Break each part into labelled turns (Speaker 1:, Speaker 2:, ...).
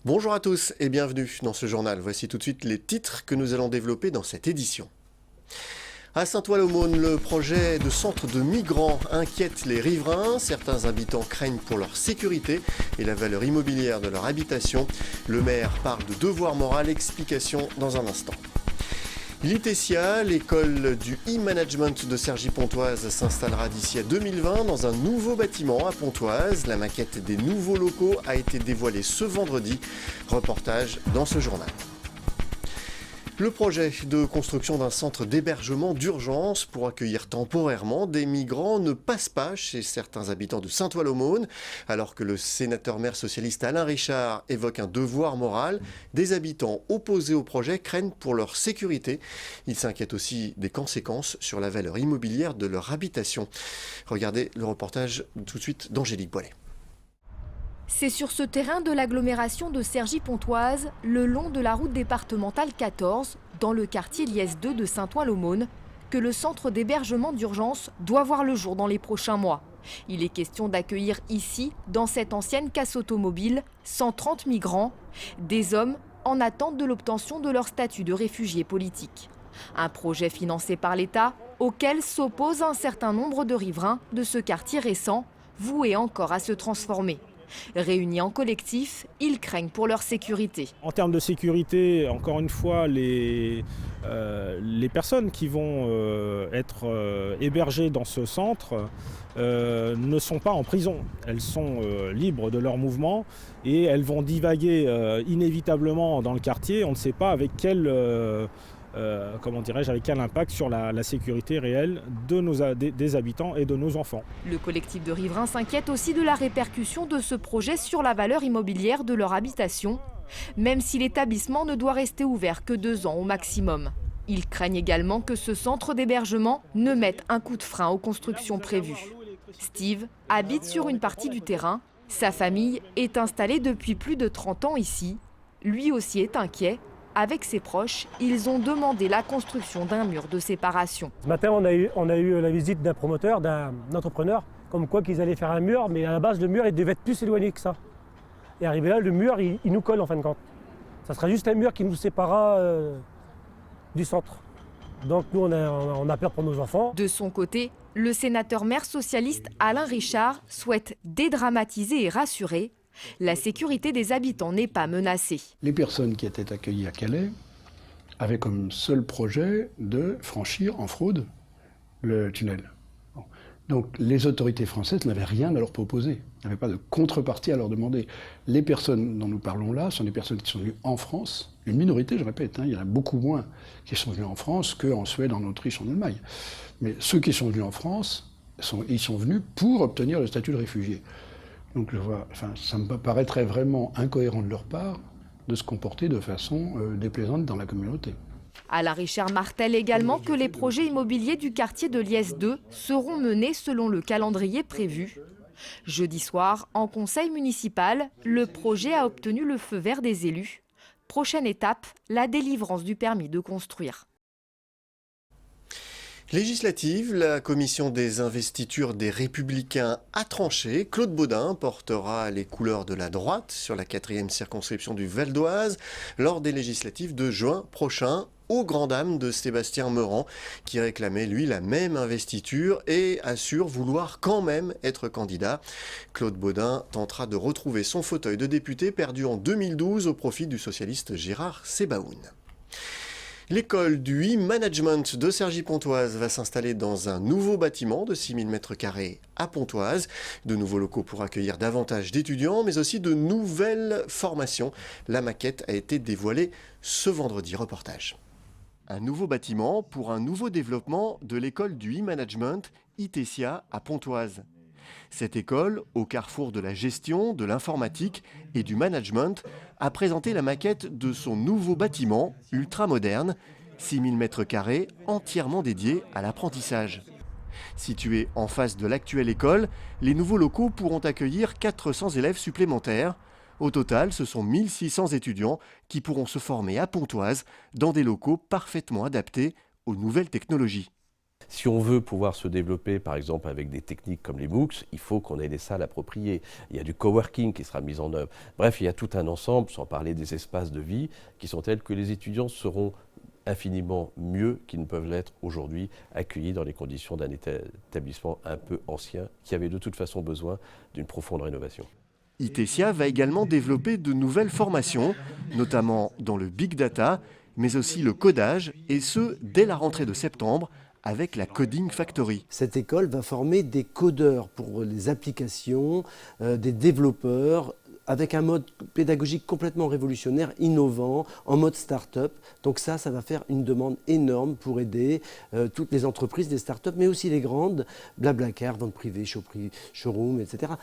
Speaker 1: Bonjour à tous et bienvenue dans ce journal. Voici tout de suite les titres que nous allons développer dans cette édition. À Saint-Ouen-l'Aumône, le projet de centre de migrants inquiète les riverains. Certains habitants craignent pour leur sécurité et la valeur immobilière de leur habitation. Le maire parle de devoir moral, explication dans un instant. L'ITESIA, l'école du e-management de Cergy-Pontoise, s'installera d'ici à 2020 dans un nouveau bâtiment à Pontoise. La maquette des nouveaux locaux a été dévoilée ce vendredi. Reportage dans ce journal. Le projet de construction d'un centre d'hébergement d'urgence pour accueillir temporairement des migrants ne passe pas chez certains habitants de Saint-Ouen-l'Aumône. Alors que le sénateur-maire socialiste Alain Richard évoque un devoir moral, des habitants opposés au projet craignent pour leur sécurité. Ils s'inquiètent aussi des conséquences sur la valeur immobilière de leur habitation. Regardez le reportage tout de suite d'Angélique Boilet.
Speaker 2: C'est sur ce terrain de l'agglomération de Cergy-Pontoise, le long de la route départementale 14, dans le quartier Liesse 2 de Saint-Ouen-l'Aumône, que le centre d'hébergement d'urgence doit voir le jour dans les prochains mois. Il est question d'accueillir ici, dans cette ancienne casse automobile, 130 migrants, des hommes en attente de l'obtention de leur statut de réfugiés politiques. Un projet financé par l'État, auquel s'oppose un certain nombre de riverains de ce quartier récent, voué encore à se transformer. Réunis en collectif, ils craignent pour leur sécurité.
Speaker 3: En termes de sécurité, encore une fois, les personnes qui vont être hébergées dans ce centre ne sont pas en prison. Elles sont libres de leur mouvement et elles vont divaguer inévitablement dans le quartier. On ne sait pas avec quel avec quel impact sur la sécurité réelle des habitants et de nos enfants.
Speaker 2: Le collectif de riverains s'inquiète aussi de la répercussion de ce projet sur la valeur immobilière de leur habitation, même si l'établissement ne doit rester ouvert que 2 ans au maximum. Ils craignent également que ce centre d'hébergement ne mette un coup de frein aux constructions prévues. Steve habite sur une partie du terrain. Sa famille est installée depuis plus de 30 ans ici. Lui aussi est inquiet. Avec ses proches, ils ont demandé la construction d'un mur de séparation.
Speaker 4: Ce matin, on a eu la visite d'un promoteur, d'un entrepreneur, comme quoi qu'ils allaient faire un mur, mais à la base, le mur il devait être plus éloigné que ça. Et arrivé là, le mur, il nous colle en fin de compte. Ça sera juste un mur qui nous séparera du centre. Donc nous, on a peur pour nos enfants.
Speaker 2: De son côté, le sénateur-maire socialiste Alain Richard souhaite dédramatiser et rassurer. La sécurité des habitants n'est pas menacée.
Speaker 5: Les personnes qui étaient accueillies à Calais avaient comme seul projet de franchir en fraude le tunnel. Donc les autorités françaises n'avaient rien à leur proposer, n'avaient pas de contrepartie à leur demander. Les personnes dont nous parlons là sont des personnes qui sont venues en France, une minorité, je répète, il y en a beaucoup moins qui sont venus en France qu'en Suède, en Autriche, en Allemagne. Mais ceux qui sont venus en France, ils sont venus pour obtenir le statut de réfugié. Donc ça me paraîtrait vraiment incohérent de leur part de se comporter de façon déplaisante dans la communauté.
Speaker 2: Alain Richard martèle également que les projets immobiliers du quartier de Liesse 2 seront menés selon le calendrier prévu. Jeudi soir, en conseil municipal, le projet a obtenu le feu vert des élus. Prochaine étape, la délivrance du permis de construire.
Speaker 1: Législative, la commission des investitures des Républicains a tranché. Claude Baudin portera les couleurs de la droite sur la 4e circonscription du Val d'Oise lors des législatives de juin prochain, aux grandes dames de Sébastien Meurant, qui réclamait, lui, la même investiture et assure vouloir quand même être candidat. Claude Baudin tentera de retrouver son fauteuil de député perdu en 2012 au profit du socialiste Gérard Sebaoun. L'école du e-management de Cergy-Pontoise va s'installer dans un nouveau bâtiment de 6000 m² à Pontoise. De nouveaux locaux pour accueillir davantage d'étudiants, mais aussi de nouvelles formations. La maquette a été dévoilée ce vendredi. Reportage. Un nouveau bâtiment pour un nouveau développement de l'école du e-management ITESIA à Pontoise. Cette école, au carrefour de la gestion, de l'informatique et du management, a présenté la maquette de son nouveau bâtiment ultra-moderne, 6000 m² entièrement dédié à l'apprentissage. Situés en face de l'actuelle école, les nouveaux locaux pourront accueillir 400 élèves supplémentaires. Au total, ce sont 1600 étudiants qui pourront se former à Pontoise dans des locaux parfaitement adaptés aux nouvelles technologies.
Speaker 6: Si on veut pouvoir se développer, par exemple, avec des techniques comme les MOOCs, il faut qu'on ait des salles appropriées. Il y a du coworking qui sera mis en œuvre. Bref, il y a tout un ensemble, sans parler des espaces de vie, qui sont tels que les étudiants seront infiniment mieux qu'ils ne peuvent l'être aujourd'hui, accueillis dans les conditions d'un établissement un peu ancien, qui avait de toute façon besoin d'une profonde rénovation.
Speaker 1: ITESIA va également développer de nouvelles formations, notamment dans le big data, mais aussi le codage, et ce, dès la rentrée de septembre, avec la Coding Factory.
Speaker 7: Cette école va former des codeurs pour les applications, des développeurs, avec un mode pédagogique complètement révolutionnaire, innovant, en mode start-up. Donc ça va faire une demande énorme pour aider toutes les entreprises des start-up, mais aussi les grandes, Blablacar, Vente Privée, Showroom, etc.,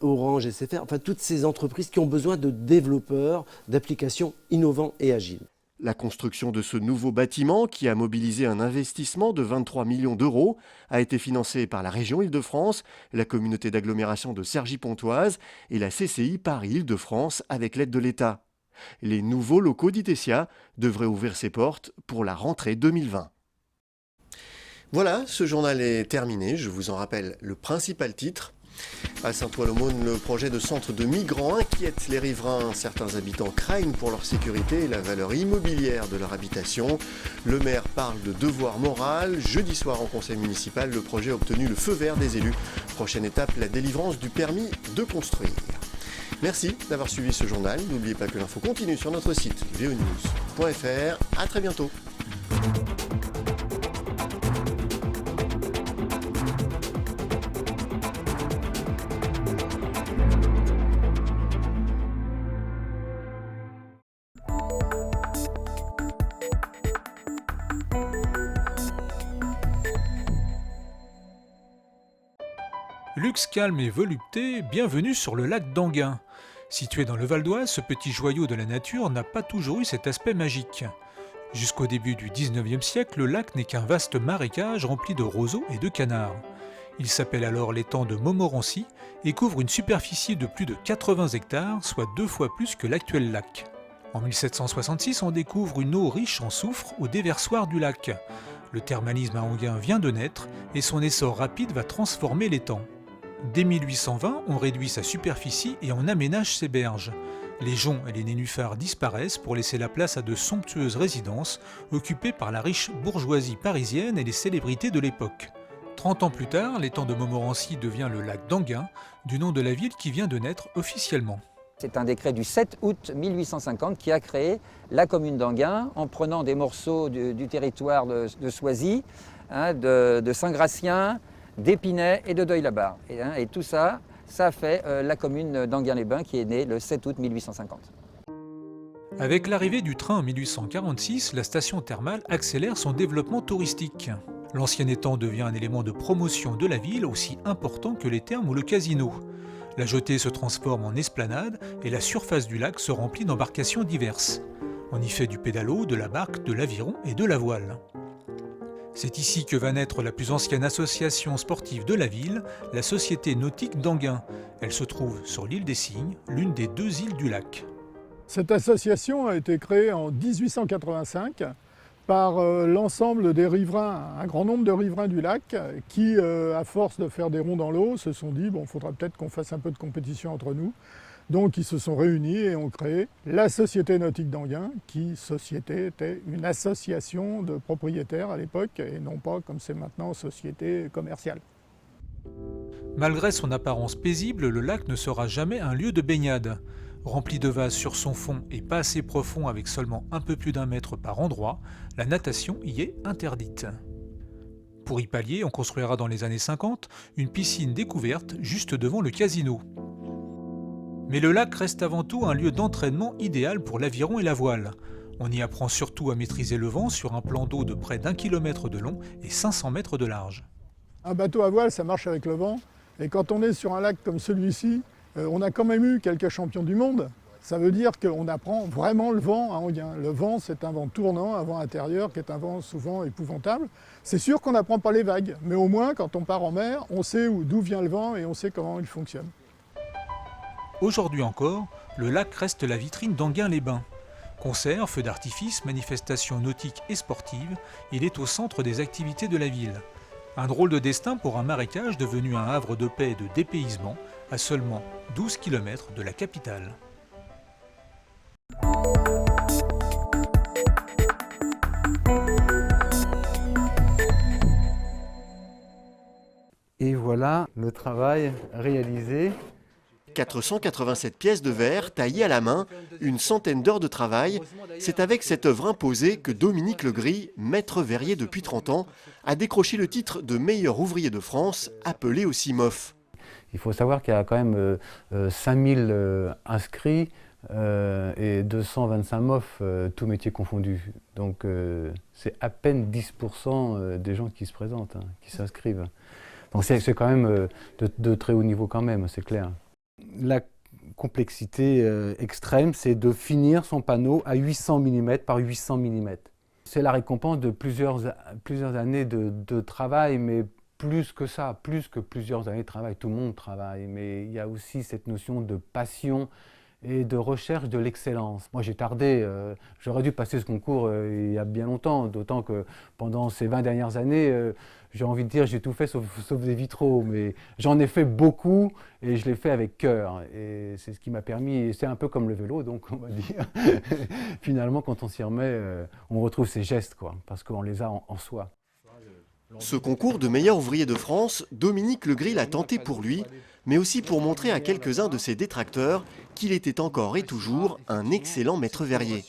Speaker 7: Orange, SFR, enfin toutes ces entreprises qui ont besoin de développeurs, d'applications innovants et agiles.
Speaker 1: La construction de ce nouveau bâtiment, qui a mobilisé un investissement de 23 millions d'euros, a été financée par la région Île-de-France, la communauté d'agglomération de Cergy-Pontoise et la CCI Paris-Île-de-France avec l'aide de l'État. Les nouveaux locaux d'ITESIA devraient ouvrir ses portes pour la rentrée 2020. Voilà, ce journal est terminé. Je vous en rappelle le principal titre. À Saint-Ouen-l'Aumône, le projet de centre de migrants inquiète les riverains. Certains habitants craignent pour leur sécurité et la valeur immobilière de leur habitation. Le maire parle de devoir moral. Jeudi soir en conseil municipal, le projet a obtenu le feu vert des élus. Prochaine étape, la délivrance du permis de construire. Merci d'avoir suivi ce journal. N'oubliez pas que l'info continue sur notre site vonews.fr. À très bientôt.
Speaker 8: Luxe, calme et volupté, bienvenue sur le lac d'Enghien. Situé dans le Val d'Oise, ce petit joyau de la nature n'a pas toujours eu cet aspect magique. Jusqu'au début du 19e siècle, le lac n'est qu'un vaste marécage rempli de roseaux et de canards. Il s'appelle alors l'étang de Montmorency et couvre une superficie de plus de 80 hectares, soit 2 fois plus que l'actuel lac. En 1766, on découvre une eau riche en soufre au déversoir du lac. Le thermalisme à Enghien vient de naître et son essor rapide va transformer l'étang. Dès 1820, on réduit sa superficie et on aménage ses berges. Les joncs et les nénuphars disparaissent pour laisser la place à de somptueuses résidences occupées par la riche bourgeoisie parisienne et les célébrités de l'époque. 30 ans plus tard, l'étang de Montmorency devient le lac d'Enghien, du nom de la ville qui vient de naître officiellement.
Speaker 9: C'est un décret du 7 août 1850 qui a créé la commune d'Enghien en prenant des morceaux du territoire de Soisy, de Saint-Gratien, d'Épinay et de Deuil-la-Barre. Et tout ça, ça a fait la commune d'Enghien-les-Bains qui est née le 7 août 1850.
Speaker 8: Avec l'arrivée du train en 1846, la station thermale accélère son développement touristique. L'ancien étang devient un élément de promotion de la ville aussi important que les thermes ou le casino. La jetée se transforme en esplanade et la surface du lac se remplit d'embarcations diverses. On y fait du pédalo, de la barque, de l'aviron et de la voile. C'est ici que va naître la plus ancienne association sportive de la ville, la Société nautique d'Enghien. Elle se trouve sur l'île des Cygnes, l'une des 2 îles du lac.
Speaker 10: Cette association a été créée en 1885 par l'ensemble des riverains, un grand nombre de riverains du lac qui, à force de faire des ronds dans l'eau, se sont dit « bon, il faudra peut-être qu'on fasse un peu de compétition entre nous ». Donc ils se sont réunis et ont créé la Société nautique d'Enghien, qui était une association de propriétaires à l'époque et non pas comme c'est maintenant société commerciale.
Speaker 8: Malgré son apparence paisible, le lac ne sera jamais un lieu de baignade. Rempli de vases sur son fond et pas assez profond avec seulement un peu plus d'1 mètre par endroit, la natation y est interdite. Pour y pallier, on construira dans les années 50 une piscine découverte juste devant le casino. Mais le lac reste avant tout un lieu d'entraînement idéal pour l'aviron et la voile. On y apprend surtout à maîtriser le vent sur un plan d'eau de près d'1 kilomètre de long et 500 mètres de large.
Speaker 10: Un bateau à voile, ça marche avec le vent. Et quand on est sur un lac comme celui-ci, on a quand même eu quelques champions du monde. Ça veut dire qu'on apprend vraiment le vent à Enghien. Le vent, c'est un vent tournant, un vent intérieur qui est un vent souvent épouvantable. C'est sûr qu'on n'apprend pas les vagues, mais au moins, quand on part en mer, on sait d'où vient le vent et on sait comment il fonctionne.
Speaker 8: Aujourd'hui encore, le lac reste la vitrine d'Enghien-les-Bains. Concerts, feux d'artifice, manifestations nautiques et sportives, il est au centre des activités de la ville. Un drôle de destin pour un marécage devenu un havre de paix et de dépaysement à seulement 12 km de la capitale.
Speaker 11: Et voilà le travail réalisé.
Speaker 1: 487 pièces de verre taillées à la main, une centaine d'heures de travail. C'est avec cette œuvre imposée que Dominique Legris, maître verrier depuis 30 ans, a décroché le titre de meilleur ouvrier de France, appelé aussi MOF.
Speaker 11: Il faut savoir qu'il y a quand même 5000 inscrits et 225 MOF, tous métiers confondus. Donc c'est à peine 10% des gens qui se présentent, qui s'inscrivent. Donc c'est quand même de très haut niveau quand même, c'est clair. La complexité extrême, c'est de finir son panneau à 800 mm par 800 mm. C'est la récompense de plusieurs années de travail, mais plus que ça, plus que plusieurs années de travail. Tout le monde travaille, mais il y a aussi cette notion de passion et de recherche de l'excellence. Moi j'ai tardé, j'aurais dû passer ce concours il y a bien longtemps, d'autant que pendant ces 20 dernières années, j'ai envie de dire j'ai tout fait sauf des vitraux, mais j'en ai fait beaucoup et je l'ai fait avec cœur. Et c'est ce qui m'a permis, et c'est un peu comme le vélo, donc on va dire, finalement quand on s'y remet, on retrouve ces gestes, quoi, parce qu'on les a en soi.
Speaker 1: Ce concours de meilleur ouvrier de France, Dominique Legris l'a tenté pour lui, mais aussi pour montrer à quelques-uns de ses détracteurs qu'il était encore et toujours un excellent maître verrier.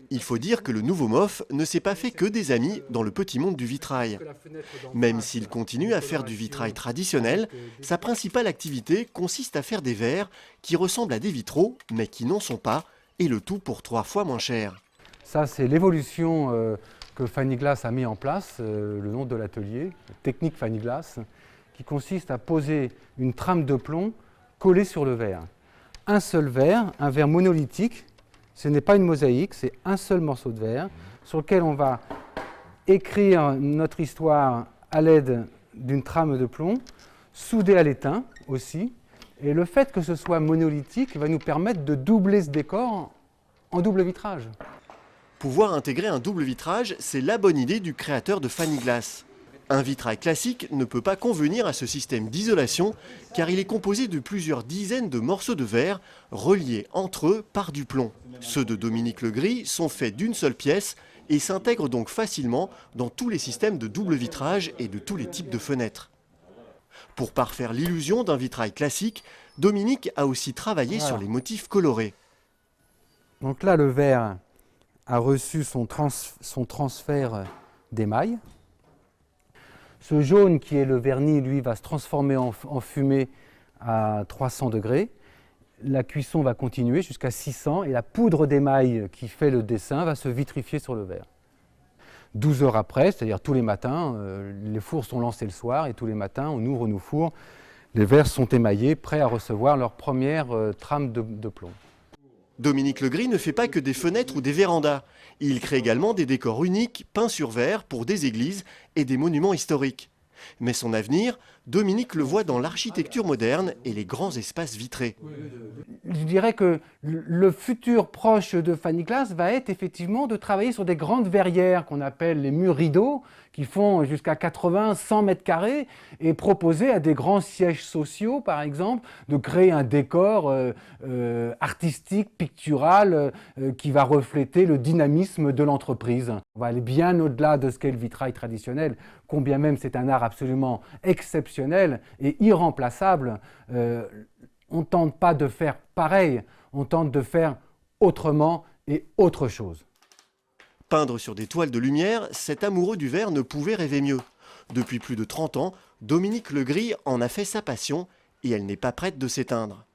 Speaker 1: Il faut dire que le nouveau MOF ne s'est pas fait que des amis dans le petit monde du vitrail. Même s'il continue à faire du vitrail traditionnel, sa principale activité consiste à faire des verres qui ressemblent à des vitraux, mais qui n'en sont pas, et le tout pour 3 fois moins cher.
Speaker 11: Ça, c'est l'évolution que Fanny Glass a mis en place, le nom de l'atelier, technique Fanny Glass, qui consiste à poser une trame de plomb collée sur le verre. Un seul verre, un verre monolithique, ce n'est pas une mosaïque, c'est un seul morceau de verre sur lequel on va écrire notre histoire à l'aide d'une trame de plomb, soudée à l'étain aussi. Et le fait que ce soit monolithique va nous permettre de doubler ce décor en double vitrage.
Speaker 1: Pouvoir intégrer un double vitrage, c'est la bonne idée du créateur de Fanny Glass. Un vitrail classique ne peut pas convenir à ce système d'isolation car il est composé de plusieurs dizaines de morceaux de verre reliés entre eux par du plomb. Ceux de Dominique Legris sont faits d'une seule pièce et s'intègrent donc facilement dans tous les systèmes de double vitrage et de tous les types de fenêtres. Pour parfaire l'illusion d'un vitrail classique, Dominique a aussi travaillé sur les motifs colorés.
Speaker 11: Donc là, le verre a reçu son transfert d'émail. Ce jaune qui est le vernis, lui, va se transformer en fumée à 300 degrés. La cuisson va continuer jusqu'à 600 et la poudre d'émail qui fait le dessin va se vitrifier sur le verre. 12 heures après, c'est-à-dire tous les matins, les fours sont lancés le soir et tous les matins, on ouvre nos fours. Les verres sont émaillés, prêts à recevoir leur première trame de plomb.
Speaker 1: Dominique Legris ne fait pas que des fenêtres ou des vérandas. Il crée également des décors uniques peints sur verre pour des églises et des monuments historiques. Mais son avenir, Dominique le voit dans l'architecture moderne et les grands espaces vitrés.
Speaker 11: Je dirais que le futur proche de Fanny Glass va être effectivement de travailler sur des grandes verrières qu'on appelle les murs rideaux, qui font jusqu'à 80-100 mètres carrés, et proposer à des grands sièges sociaux, par exemple, de créer un décor artistique, pictural, qui va refléter le dynamisme de l'entreprise. On va aller bien au-delà de ce qu'est le vitrail traditionnel, combien même c'est un art absolument exceptionnel et irremplaçable. On ne tente pas de faire pareil, on tente de faire autrement et autre chose.
Speaker 1: Peindre sur des toiles de lumière, cet amoureux du verre ne pouvait rêver mieux. Depuis plus de 30 ans, Dominique Legris en a fait sa passion et elle n'est pas prête de s'éteindre.